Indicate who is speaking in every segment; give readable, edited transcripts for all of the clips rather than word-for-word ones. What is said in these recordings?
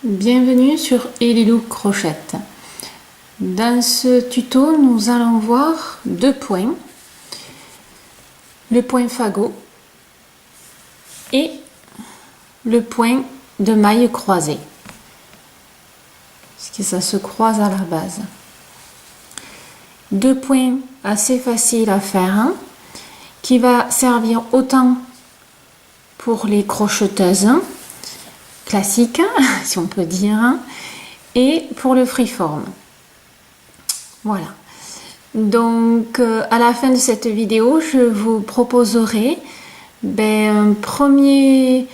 Speaker 1: Bienvenue sur Elilou Crochette. Dans ce tuto, nous allons voir deux points. Le point fagot et le point de maille croisée. Parce que ça se croise à la base. Deux points assez faciles à faire, qui va servir autant pour les crocheteuses classiques, si on peut dire, et pour le freeform. Voilà. Donc, à la fin de cette vidéo, je vous proposerai un premier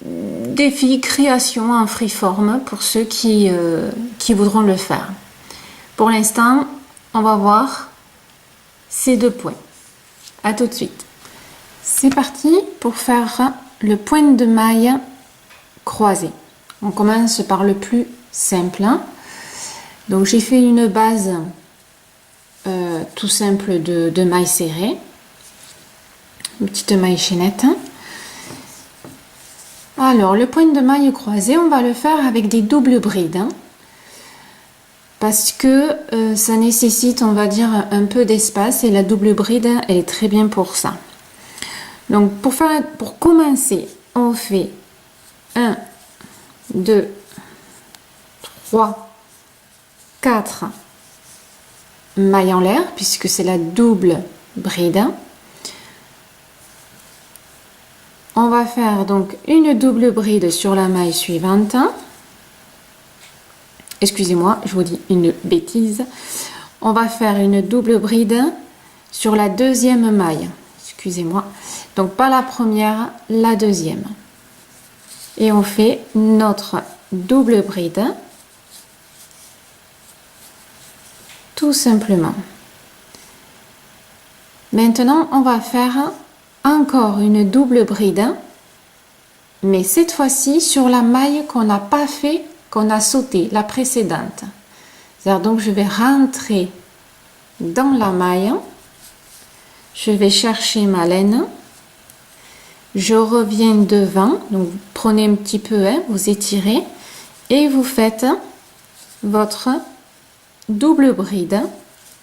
Speaker 1: défi création en freeform pour ceux qui voudront le faire. Pour l'instant, on va voir ces deux points. À tout de suite. C'est parti pour faire le point de maille croisé. On commence par le plus simple. Donc j'ai fait une base tout simple de maille serrée, une petite maille chaînette. Alors le point de maille croisé, on va le faire avec des doubles brides, parce que ça nécessite, on va dire, un peu d'espace, et la double bride, elle est très bien pour ça. Donc pour commencer, on fait 1, 2, 3, 4 mailles en l'air, puisque c'est la double bride. On va faire donc une double bride sur la maille suivante. Excusez-moi, je vous dis une bêtise. On va faire une double bride sur la deuxième maille. Excusez-moi. Donc pas la première, la deuxième. Et on fait notre double bride tout simplement. Maintenant, on va faire encore une double bride, mais cette fois-ci sur la maille qu'on n'a pas fait, qu'on a sauté, la précédente. C'est-à-dire, donc je vais rentrer dans la maille, je vais chercher ma laine, je reviens devant, donc vous prenez un petit peu, vous étirez et vous faites votre double bride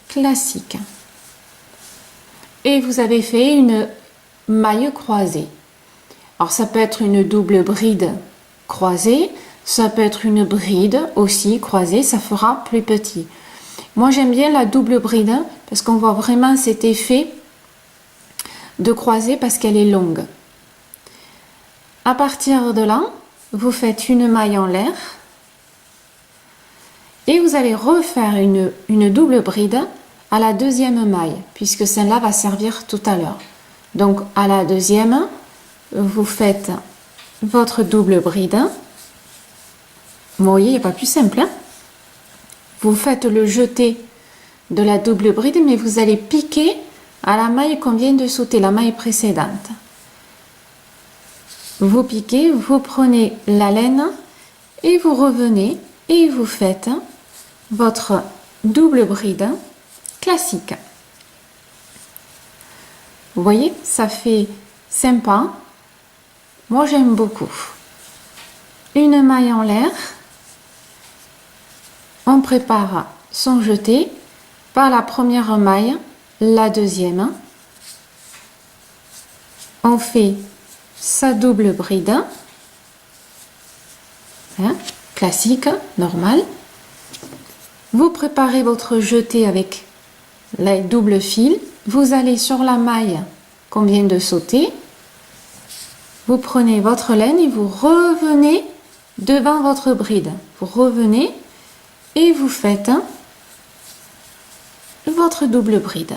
Speaker 1: classique. Et vous avez fait une maille croisée. Alors ça peut être une double bride croisée, ça peut être une bride aussi croisée, ça fera plus petit. Moi j'aime bien la double bride parce qu'on voit vraiment cet effet de croisée parce qu'elle est longue. À partir de là, vous faites une maille en l'air et vous allez refaire une double bride à la deuxième maille, puisque celle-là va servir tout à l'heure. Donc à la deuxième, vous faites votre double bride. Vous voyez, il n'y a pas plus simple. Vous faites le jeté de la double bride, mais vous allez piquer à la maille qu'on vient de sauter, la maille précédente. Vous piquez, vous prenez la laine et vous revenez et vous faites votre double bride classique. Vous voyez, ça fait sympa. Moi, j'aime beaucoup. Une maille en l'air. On prépare son jeté par la première maille, la deuxième. On fait sa double bride, classique, normal. Vous préparez votre jeté avec la double fil. Vous allez sur la maille qu'on vient de sauter. Vous prenez votre laine et vous revenez devant votre bride. Vous revenez et vous faites votre double bride.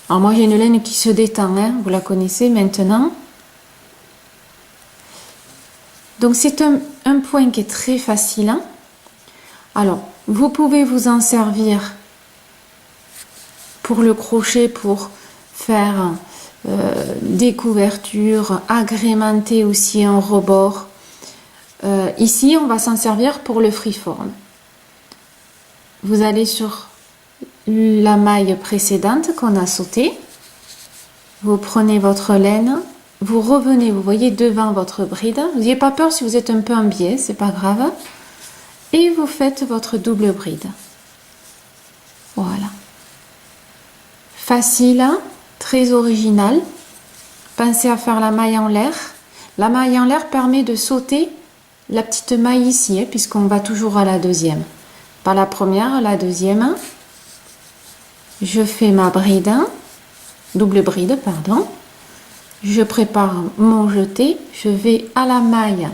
Speaker 1: Alors moi j'ai une laine qui se détend, vous la connaissez maintenant. Donc c'est un point qui est très facile. Alors vous pouvez vous en servir pour le crochet, pour faire des couvertures, agrémenter aussi un rebord. Ici on va s'en servir pour le freeform. Vous allez sur la maille précédente qu'on a sautée, vous prenez votre laine, vous revenez, vous voyez devant votre bride. Vous n'ayez pas peur si vous êtes un peu en biais, c'est pas grave. Et vous faites votre double bride. Voilà. Facile, hein, très original. Pensez à faire la maille en l'air. La maille en l'air permet de sauter la petite maille ici, hein, puisqu'on va toujours à la deuxième. Pas la première, la deuxième. Je fais ma bride, double bride, pardon. Je prépare mon jeté. Je vais à la maille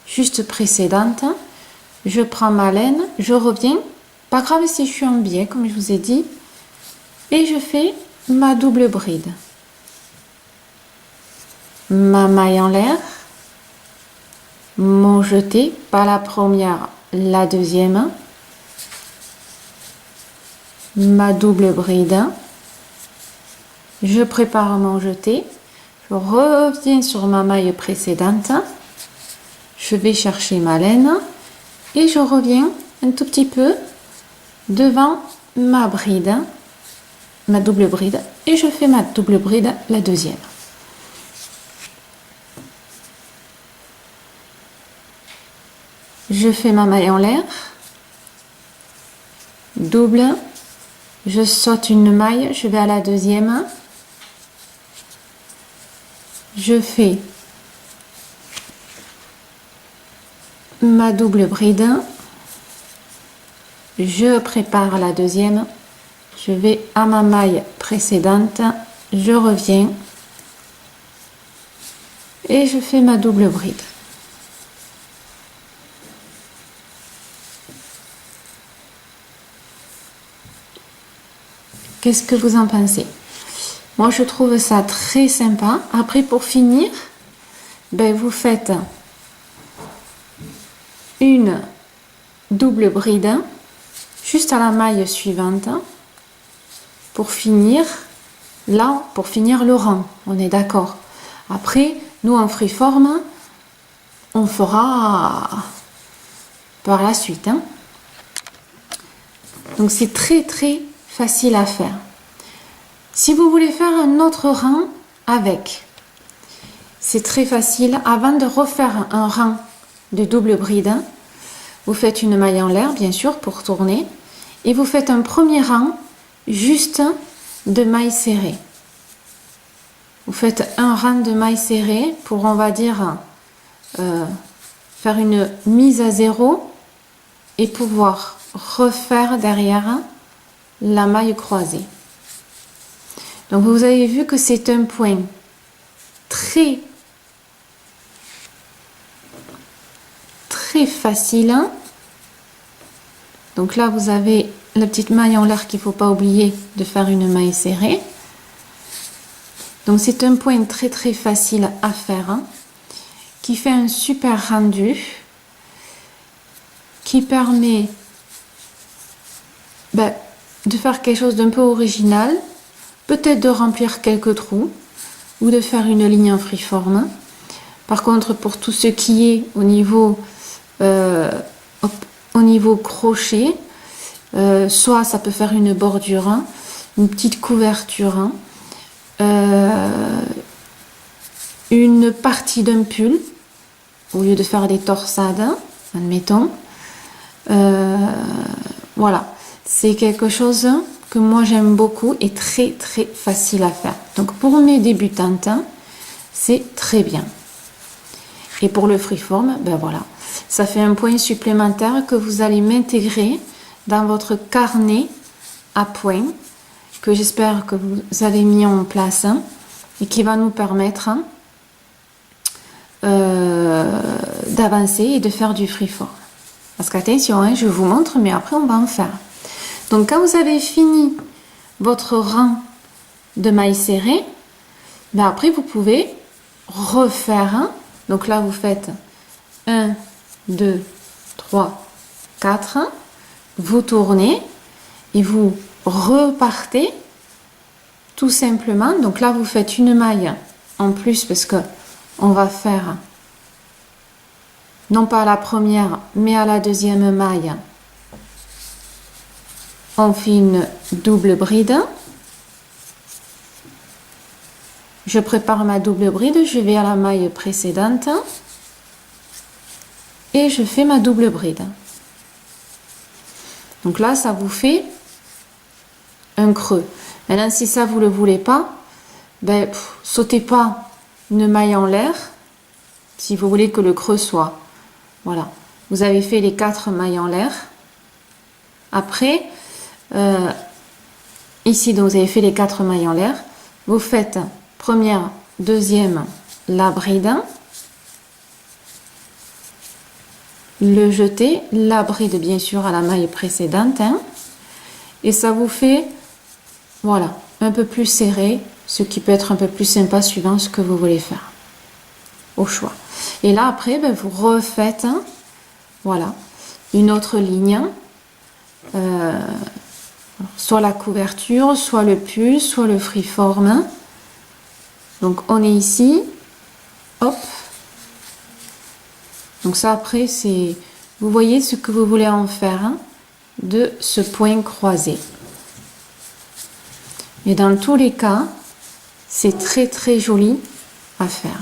Speaker 1: juste précédente. Je prends ma laine, je reviens. Pas grave si je suis en biais, comme je vous ai dit. Et je fais ma double bride. Ma maille en l'air. Mon jeté, pas la première, la deuxième. Ma double bride. Je prépare mon jeté. Je reviens sur ma maille précédente. Je vais chercher ma laine. Et je reviens un tout petit peu devant ma bride, ma double bride, et je fais ma double bride, la deuxième. Je fais ma maille en l'air, double, je saute une maille, je vais à la deuxième, je fais ma double bride, je prépare la deuxième, je vais à ma maille précédente, je reviens et je fais ma double bride. Qu'est-ce que vous en pensez? Moi je trouve ça très sympa. Après pour finir, ben, vous faites une double bride juste à la maille suivante pour finir là, pour finir le rang, on est d'accord. Après nous en freeform on fera par la suite, hein. Donc c'est très facile à faire. Si vous voulez faire un autre rang avec, c'est très facile. Avant de refaire un rang de double bride, vous faites une maille en l'air bien sûr pour tourner et vous faites un premier rang juste de mailles serrées. Vous faites un rang de mailles serrées pour, on va dire, faire une mise à zéro et pouvoir refaire derrière la maille croisée. Donc vous avez vu que c'est un point très facile. Donc là vous avez la petite maille en l'air qu'il ne faut pas oublier de faire une maille serrée. Donc c'est un point très facile à faire, hein, qui fait un super rendu, qui permet de faire quelque chose d'un peu original, peut-être de remplir quelques trous ou de faire une ligne en freeform. Par contre, pour tout ce qui est au niveau crochet, soit ça peut faire une bordure, une petite couverture, une partie d'un pull au lieu de faire des torsades, admettons. Voilà, c'est quelque chose que moi j'aime beaucoup et très facile à faire. Donc pour mes débutantes, c'est très bien. Et pour le freeform, ben voilà, ça fait un point supplémentaire que vous allez m'intégrer dans votre carnet à points que j'espère que vous avez mis en place et qui va nous permettre d'avancer et de faire du freeform. Parce qu'attention, je vous montre, mais après on va en faire. Donc quand vous avez fini votre rang de mailles serrées, ben après vous pouvez refaire. Donc là vous faites 1, 2, 3, 4. Vous tournez et vous repartez tout simplement. Donc là vous faites une maille en plus parce que on va faire non pas à la première mais à la deuxième maille. On fait une double bride. je prépare ma double bride, je vais à la maille précédente et je fais ma double bride. Donc là, ça vous fait un creux. Maintenant, si ça vous le voulez pas, ben, sautez pas une maille en l'air si vous voulez que le creux soit. Voilà, vous avez fait les 4 mailles en l'air. Après, ici, donc vous avez fait les 4 mailles en l'air. Vous faites première, deuxième, la bride, le jeté, la bride bien sûr à la maille précédente, hein, et ça vous fait, voilà, un peu plus serré, ce qui peut être un peu plus sympa suivant ce que vous voulez faire, au choix. Et là après, ben, vous refaites, hein, voilà, une autre ligne, soit la couverture, soit le pull, soit le freeform. Donc on est ici, hop. Donc ça après c'est, vous voyez ce que vous voulez en faire, hein, de ce point croisé. Et dans tous les cas, c'est très très joli à faire.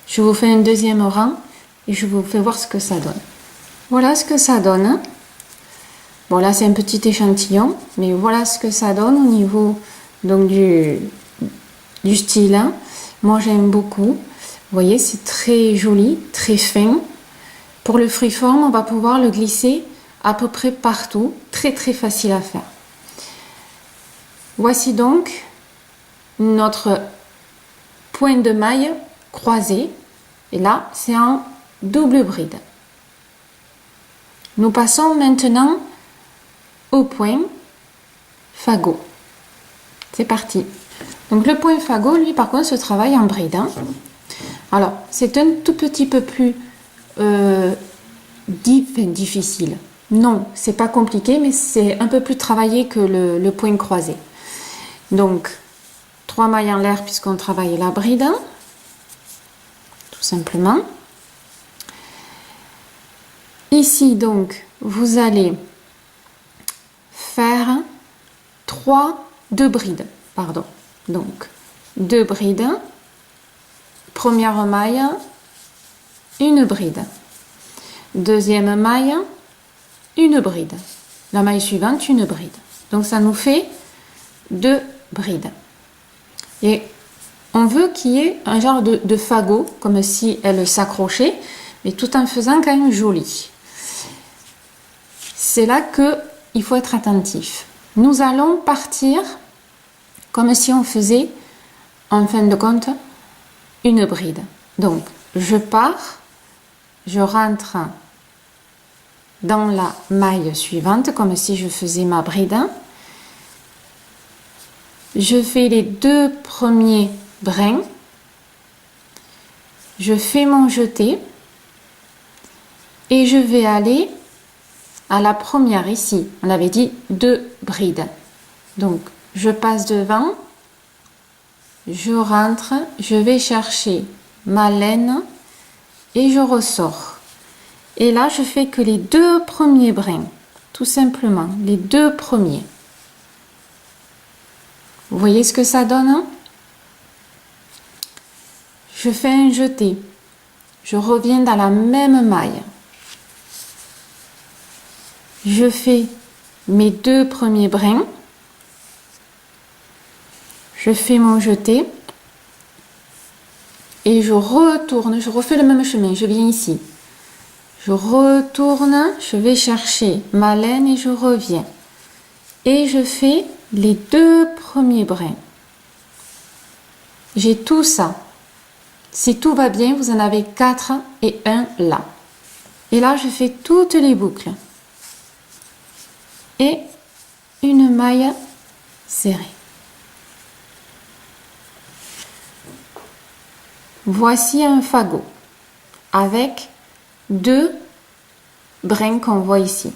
Speaker 1: Je vous fais un deuxième rang et je vous fais voir ce que ça donne. Voilà ce que ça donne. Bon là c'est un petit échantillon, mais voilà ce que ça donne au niveau donc du style. Moi j'aime beaucoup. Vous voyez, c'est très joli, très fin. Pour le freeform, on va pouvoir le glisser à peu près partout. Très très facile à faire. Voici donc notre point de maille croisé. Et là, c'est en double bride. Nous passons maintenant au point fagot. C'est parti. Donc le point fagot, lui, par contre, se travaille en bride. Hein. Alors, c'est un tout petit peu plus difficile. Non, c'est pas compliqué, mais c'est un peu plus travaillé que le point croisé. Donc, 3 mailles en l'air puisqu'on travaille la bride, hein, tout simplement. Ici, donc, vous allez faire 2 brides, pardon. Donc, 2 brides. Première maille, une bride. Deuxième maille, une bride. La maille suivante, une bride. Donc ça nous fait 2 brides. Et on veut qu'il y ait un genre de fagot, comme si elle s'accrochait, mais tout en faisant quand même joli. C'est là qu'il faut être attentif. Nous allons partir comme si on faisait, en fin de compte, une bride. Donc, je pars, je rentre dans la maille suivante, comme si je faisais ma bride. Je fais les 2 premiers brins. Je fais mon jeté. Et je vais aller à la première ici. On avait dit 2 brides. Donc, je passe devant. Je rentre, je vais chercher ma laine et je ressors. Et là, je fais que les 2 premiers brins, tout simplement, les 2 premiers. Vous voyez ce que ça donne, hein? Je fais un jeté, je reviens dans la même maille. Je fais mes 2 premiers brins. Je fais mon jeté et je retourne, je refais le même chemin, je viens ici. Je retourne, je vais chercher ma laine et je reviens. Et je fais les 2 premiers brins. J'ai tout ça. Si tout va bien, vous en avez 4 et 1 là. Et là, je fais toutes les boucles. Et une maille serrée. Voici un fagot avec 2 brins qu'on voit ici.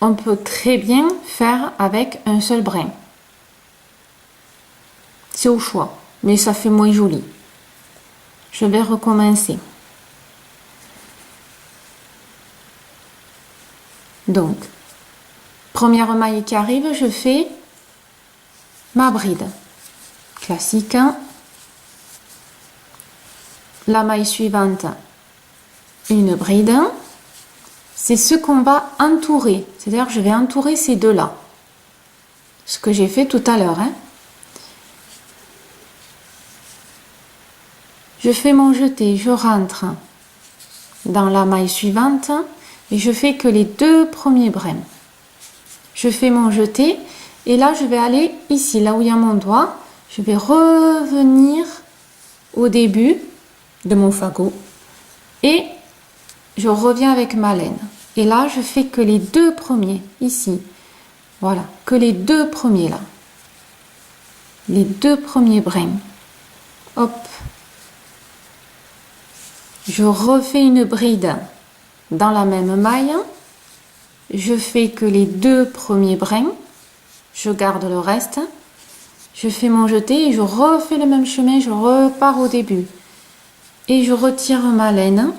Speaker 1: On peut très bien faire avec un seul brin. C'est au choix, mais ça fait moins joli. Je vais recommencer. Donc, Première maille qui arrive, je fais ma bride classique. La maille suivante, une bride. C'est ce qu'on va entourer, c'est-à-dire que je vais entourer ces deux-là. Ce que j'ai fait tout à l'heure. Je fais mon jeté, je rentre dans la maille suivante et je fais que les deux premiers brins. Je fais mon jeté et là je vais aller ici, là où il y a mon doigt, je vais revenir au début de mon fagot et je reviens avec ma laine. Et là je fais que les deux premiers ici, voilà, que les deux premiers là, les deux premiers brins. Hop, je refais une bride dans la même maille, je fais que les deux premiers brins, je garde le reste, je fais mon jeté et je refais le même chemin, je repars au début et je retire ma laine,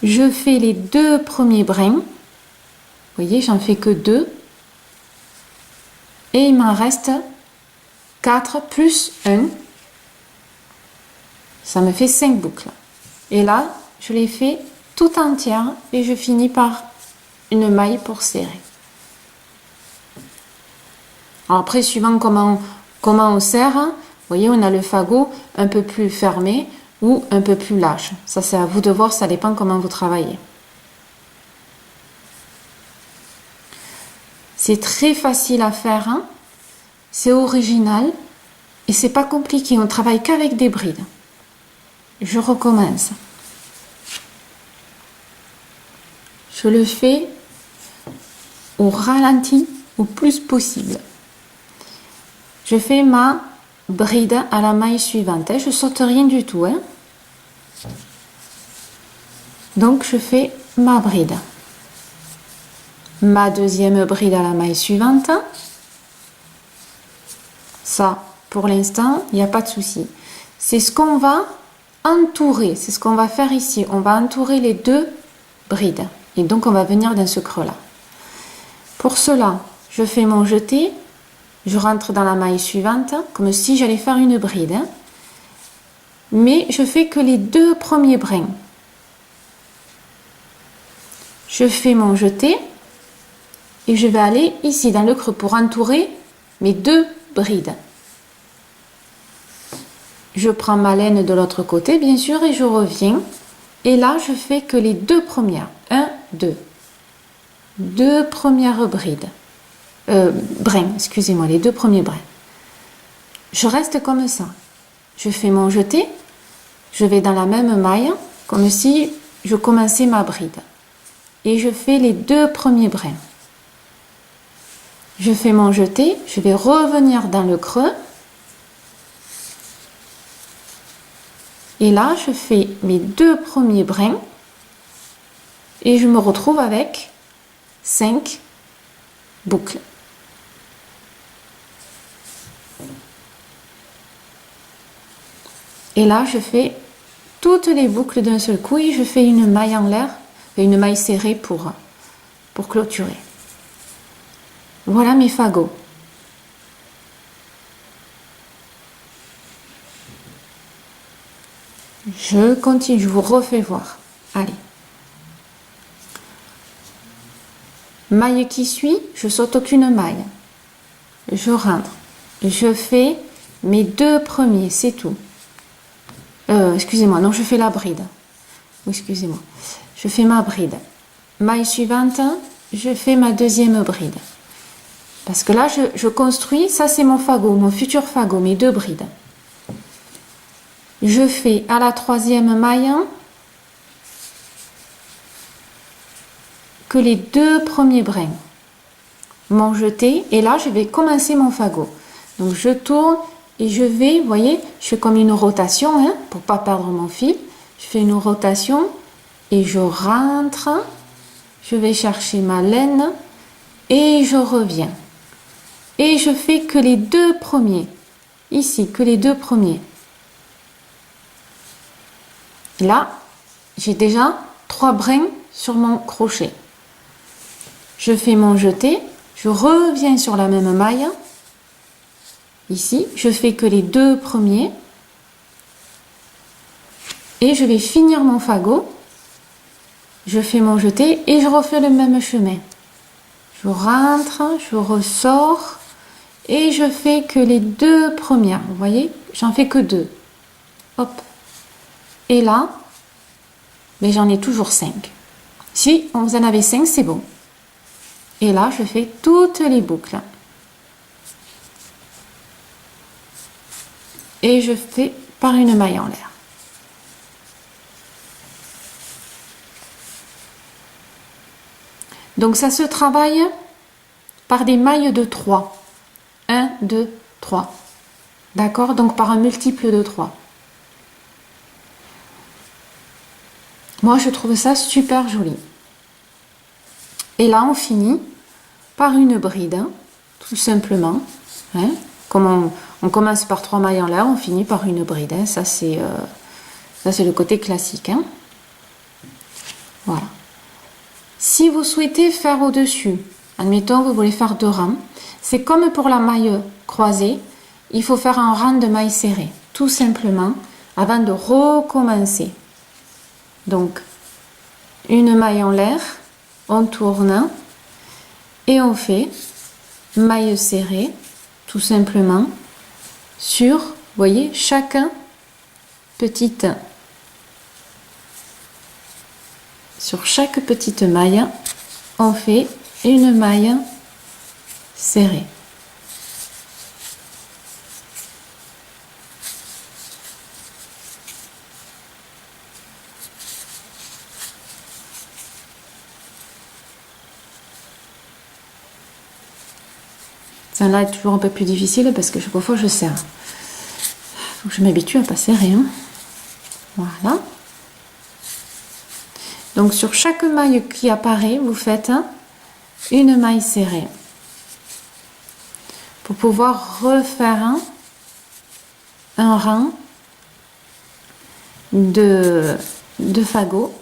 Speaker 1: je fais les deux premiers brins, vous voyez j'en fais que deux et il m'en reste 4 plus 1, ça me fait 5 boucles. Et là, je les fais tout entières et je finis par une maille pour serrer. Alors après, suivant comment on serre, vous voyez, on a le fagot un peu plus fermé ou un peu plus lâche. Ça, c'est à vous de voir, ça dépend comment vous travaillez. C'est très facile à faire, c'est original et c'est pas compliqué. On travaille qu'avec des brides. Je recommence. Je le fais au ralenti au plus possible. Je fais ma bride à la maille suivante. Je saute rien du tout. Donc je fais ma bride. Ma deuxième bride à la maille suivante. Ça, pour l'instant, il n'y a pas de souci. C'est ce qu'on va entourer. C'est ce qu'on va faire ici. On va entourer les deux brides. Et donc, on va venir dans ce creux-là. Pour cela, je fais mon jeté. Je rentre dans la maille suivante, comme si j'allais faire une bride. Mais je fais que les deux premiers brins. Je fais mon jeté. Et je vais aller ici, dans le creux, pour entourer mes deux brides. Je prends ma laine de l'autre côté, bien sûr, et je reviens. Et là, je fais que les deux premières. 1, 2. Deux premières brides. Brins, excusez-moi, les deux premiers brins. Je reste comme ça. Je fais mon jeté. Je vais dans la même maille, comme si je commençais ma bride. Et je fais les deux premiers brins. Je fais mon jeté. Je vais revenir dans le creux. Et là, je fais mes deux premiers brins et je me retrouve avec 5 boucles. Et là, je fais toutes les boucles d'un seul coup et je fais une maille en l'air, une maille serrée pour clôturer. Voilà mes fagots. Je continue, je vous refais voir. Allez. Maille qui suit, je saute aucune maille. Je rentre. Je fais mes deux premiers, c'est tout. Excusez-moi, non, je fais la bride. Excusez-moi. Je fais ma bride. Maille suivante, je fais ma deuxième bride. Parce que là, je construis, ça c'est mon fagot, mon futur fagot, mes deux brides. Je fais à la troisième maille que les deux premiers brins. Mon jeté, et là je vais commencer mon fagot. Donc je tourne et je vais, vous voyez, je fais comme une rotation pour pas perdre mon fil. Je fais une rotation et je rentre. Je vais chercher ma laine et je reviens. Et je fais que les deux premiers. Ici, que les deux premiers. Là, j'ai déjà 3 brins sur mon crochet. je fais mon jeté, je reviens sur la même maille. Ici, je fais que les 2 premiers. Et je vais finir mon fagot. Je fais mon jeté et je refais le même chemin. Je rentre, je ressors et je fais que les 2 premières. Vous voyez, j'en fais que 2. Hop. Et là, mais j'en ai toujours 5. Si vous en avez 5, c'est bon. Et là, je fais toutes les boucles. Et je fais par une maille en l'air. Donc ça se travaille par des mailles de 3. 1, 2, 3. D'accord? Donc par un multiple de 3. Moi, je trouve ça super joli. Et là, on finit par une bride, tout simplement. Hein? Comme on commence par 3 mailles en l'air, on finit par une bride. Hein? Ça, c'est le côté classique. Hein? Voilà. Si vous souhaitez faire au-dessus, admettons, vous voulez faire 2 rangs, c'est comme pour la maille croisée, il faut faire un rang de mailles serrées, tout simplement, avant de recommencer. Donc, une maille en l'air, on tourne et on fait maille serrée, tout simplement, sur, vous voyez, chaque petite maille, on fait une maille serrée. Celle-là est toujours un peu plus difficile parce que chaque fois je serre. Faut que je m'habitue à pas serrer. Hein. Voilà. Donc sur chaque maille qui apparaît, vous faites une maille serrée. Pour pouvoir refaire un rang de fagots.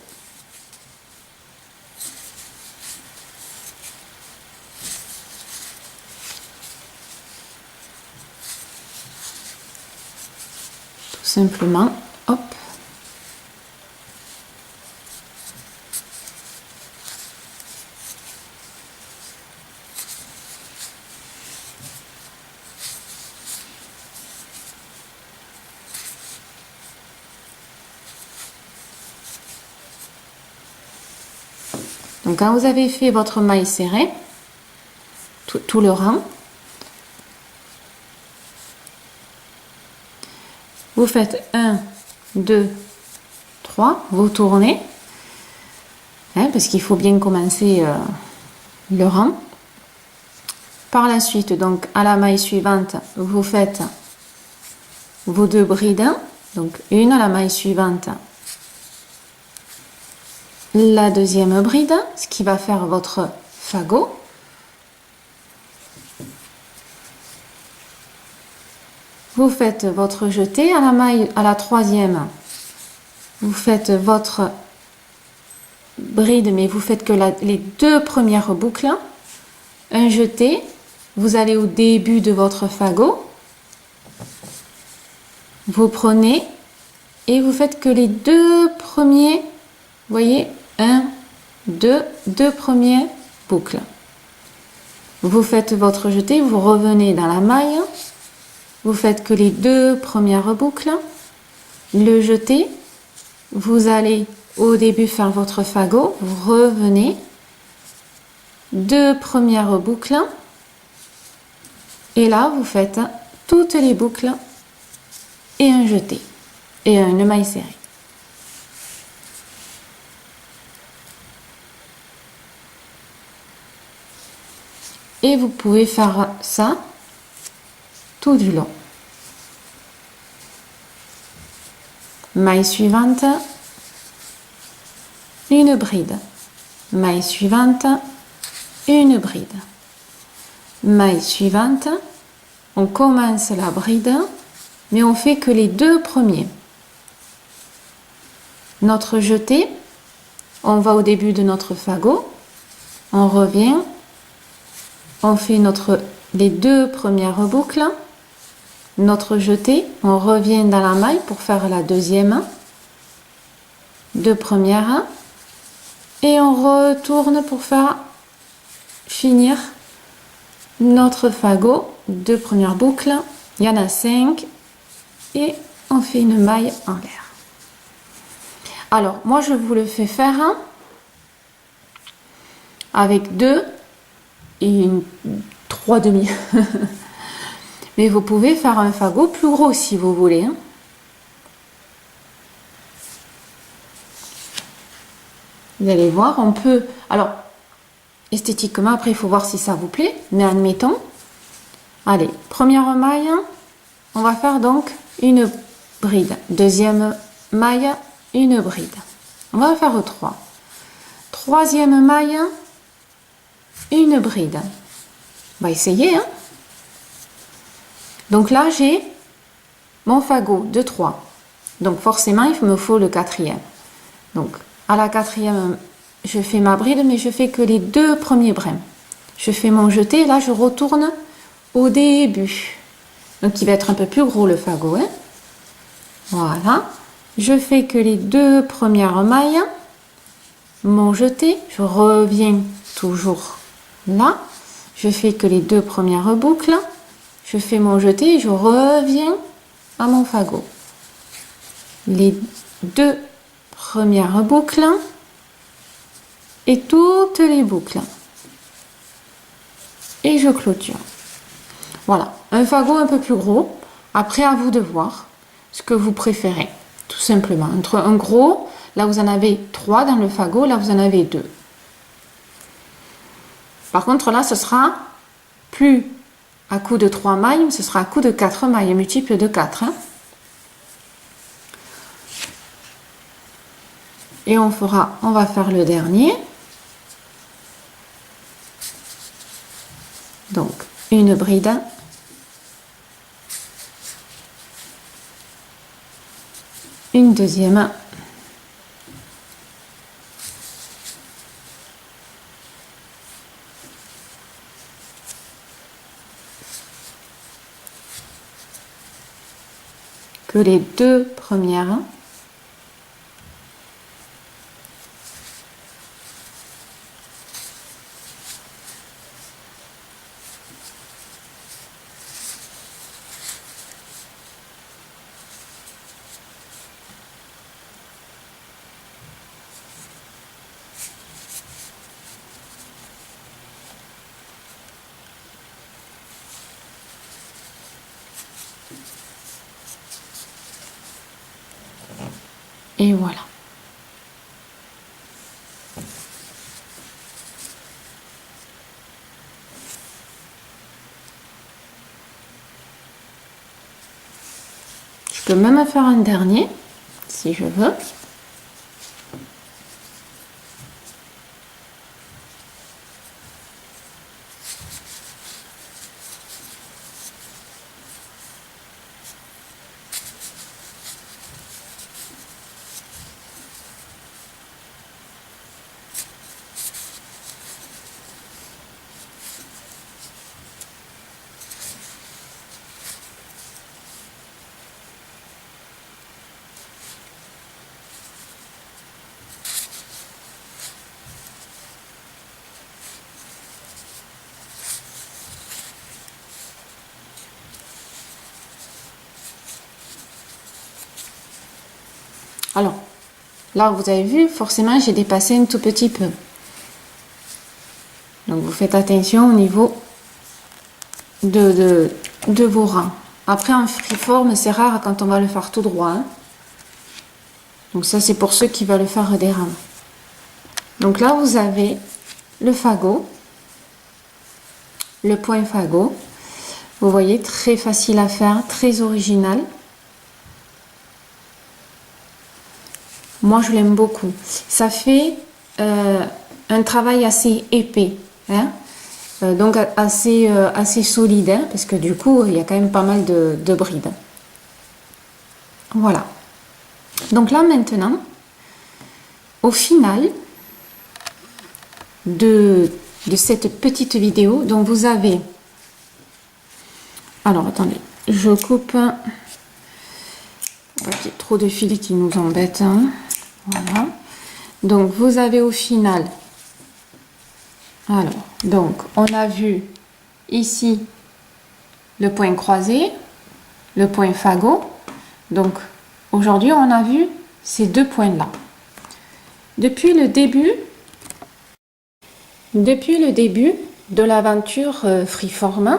Speaker 1: Simplement, hop. Donc quand vous avez fait votre maille serrée, tout le rang, vous faites 1, 2, 3, vous tournez, hein, parce qu'il faut bien commencer le rang. Par la suite, donc à la maille suivante, vous faites vos 2 brides, donc une à la maille suivante, la deuxième bride, ce qui va faire votre fagot. Vous faites votre jeté à la maille, à la troisième, vous faites votre bride, mais vous faites que les 2 premières boucles, un jeté, vous allez au début de votre fagot, vous prenez et vous faites que les 2 premiers, vous voyez, 1, 2, 2 premières boucles. Vous faites votre jeté, vous revenez dans la maille, vous faites que les 2 premières boucles, le jeté, vous allez au début faire votre fagot, vous revenez, 2 premières boucles, et là vous faites toutes les boucles et un jeté, et une maille serrée. Et vous pouvez faire ça tout du long. Maille suivante, une bride. Maille suivante, une bride. Maille suivante, on commence la bride, mais on fait que les 2 premiers. Notre jeté, on va au début de notre fagot, On revient, on fait les 2 premières boucles, notre jeté, on revient dans la maille pour faire la deuxième, 2 premières, et on retourne pour finir notre fagot, 2 premières boucles, il y en a 5, et on fait une maille en l'air. Alors, moi je vous le fais faire avec 2 et 3 demi. Mais vous pouvez faire un fagot plus gros si vous voulez. Hein. Vous allez voir, on peut... Alors, esthétiquement, après, il faut voir si ça vous plaît. Mais admettons, allez, première maille, on va faire donc une bride. Deuxième maille, une bride. On va faire 3. Troisième maille, une bride. On va essayer. Hein. Donc là, j'ai mon fagot de 3. Donc forcément, il me faut le 4e. Donc à la 4e, je fais ma bride, mais je fais que les 2 premiers brins. Je fais mon jeté, là je retourne au début. Donc il va être un peu plus gros le fagot. Hein. Voilà. Je fais que les 2 premières mailles. Mon jeté, je reviens toujours là. Je fais que les 2 premières boucles. Je fais mon jeté et je reviens à mon fagot. Les 2 premières boucles et toutes les boucles. Et je clôture. Voilà, un fagot un peu plus gros. Après, à vous de voir ce que vous préférez, tout simplement. Entre un gros, là vous en avez 3 dans le fagot, là vous en avez 2. Par contre, là, ce sera plus à coup de 3 mailles, ce sera à coup de 4 mailles, multiple de 4. Hein. Et on va faire le dernier. Donc, une bride. Une deuxième. Que les 2 premières. Et voilà. Je peux même faire un dernier, si je veux. Alors, là, vous avez vu, forcément, j'ai dépassé un tout petit peu. Donc, vous faites attention au niveau de vos rangs. Après, en freeform, c'est rare quand on va le faire tout droit. Hein. Donc, ça, c'est pour ceux qui veulent faire des rangs. Donc là, vous avez le fagot, le point fagot. Vous voyez, très facile à faire, très original. Moi, je l'aime beaucoup. Ça fait un travail assez épais, hein, donc assez solide, hein, parce que du coup, il y a quand même pas mal de brides. Voilà. Donc là, maintenant, au final, de cette petite vidéo. Donc vous avez... Alors attendez, je coupe... Okay, trop de fils qui nous embêtent. Hein. Voilà. Donc vous avez au final... Alors, donc on a vu ici le point croisé, le point fagot. Donc aujourd'hui on a vu ces deux points là. Depuis le début de l'aventure Freeform,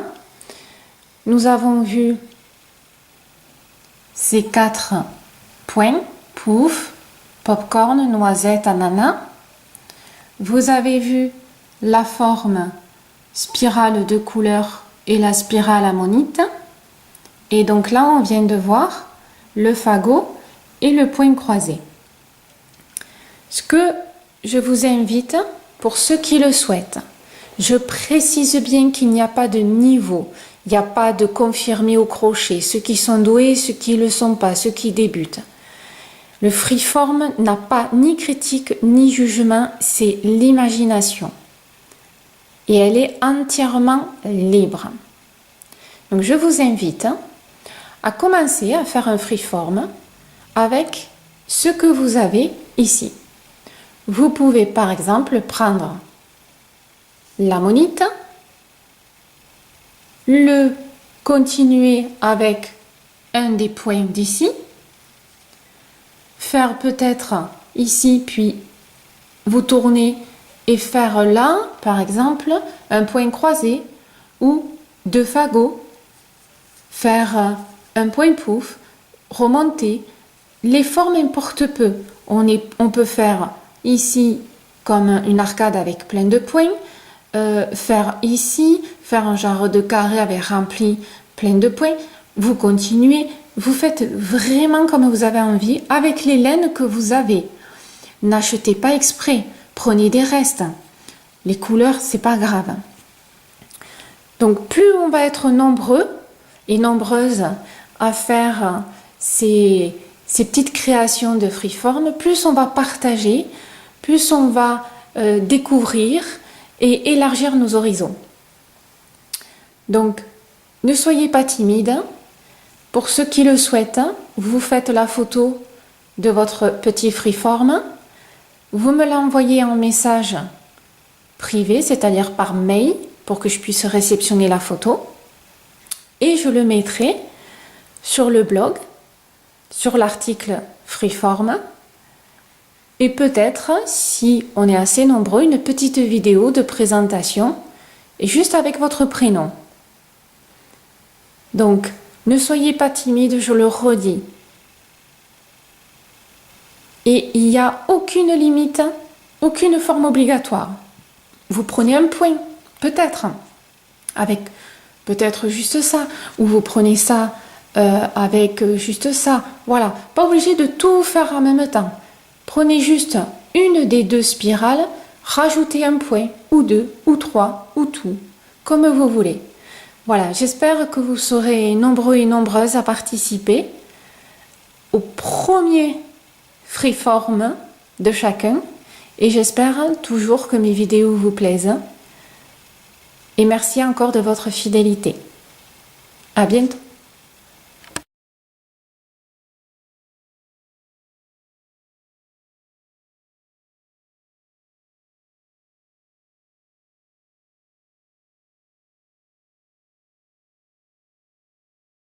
Speaker 1: nous avons vu ces 4 points: pouf, popcorn, noisette, ananas. Vous avez vu la forme spirale de couleur et la spirale ammonite. Et donc là, on vient de voir le fagot et le point croisé. Ce que je vous invite, pour ceux qui le souhaitent, je précise bien qu'il n'y a pas de niveau, il n'y a pas de confirmé au crochet, ceux qui sont doués, ceux qui ne le sont pas, ceux qui débutent. Le freeform n'a pas ni critique ni jugement, c'est l'imagination. Et elle est entièrement libre. Donc je vous invite à commencer à faire un freeform avec ce que vous avez ici. Vous pouvez par exemple prendre l'ammonite, le continuer avec un des points d'ici, faire peut-être ici, puis vous tournez et faire là, par exemple, un point croisé ou 2 fagots, faire un point pouf, remonter. Les formes importent peu. On peut faire ici comme une arcade avec plein de points, faire ici, faire un genre de carré avec rempli plein de points. Vous continuez, vous faites vraiment comme vous avez envie avec les laines que vous avez. N'achetez pas exprès, prenez des restes. Les couleurs, c'est pas grave. Donc plus on va être nombreux et nombreuses à faire ces petites créations de freeform, plus on va partager, plus on va découvrir et élargir nos horizons. Donc, ne soyez pas timide. Pour ceux qui le souhaitent, vous faites la photo de votre petit freeform. Vous me l'envoyez en message privé, c'est-à-dire par mail, pour que je puisse réceptionner la photo. Et je le mettrai sur le blog, sur l'article Freeform. Et peut-être, si on est assez nombreux, une petite vidéo de présentation, et juste avec votre prénom. Donc, ne soyez pas timide, je le redis. Et il n'y a aucune limite, aucune forme obligatoire. Vous prenez un point, peut-être, avec peut-être juste ça, ou vous prenez ça avec juste ça. Voilà, pas obligé de tout faire en même temps. Prenez juste une des 2 spirales, rajoutez un point, ou 2, ou 3, ou tout, comme vous voulez. Voilà, j'espère que vous serez nombreux et nombreuses à participer au premier freeform de chacun. Et j'espère toujours que mes vidéos vous plaisent. Et merci encore de votre fidélité. À bientôt.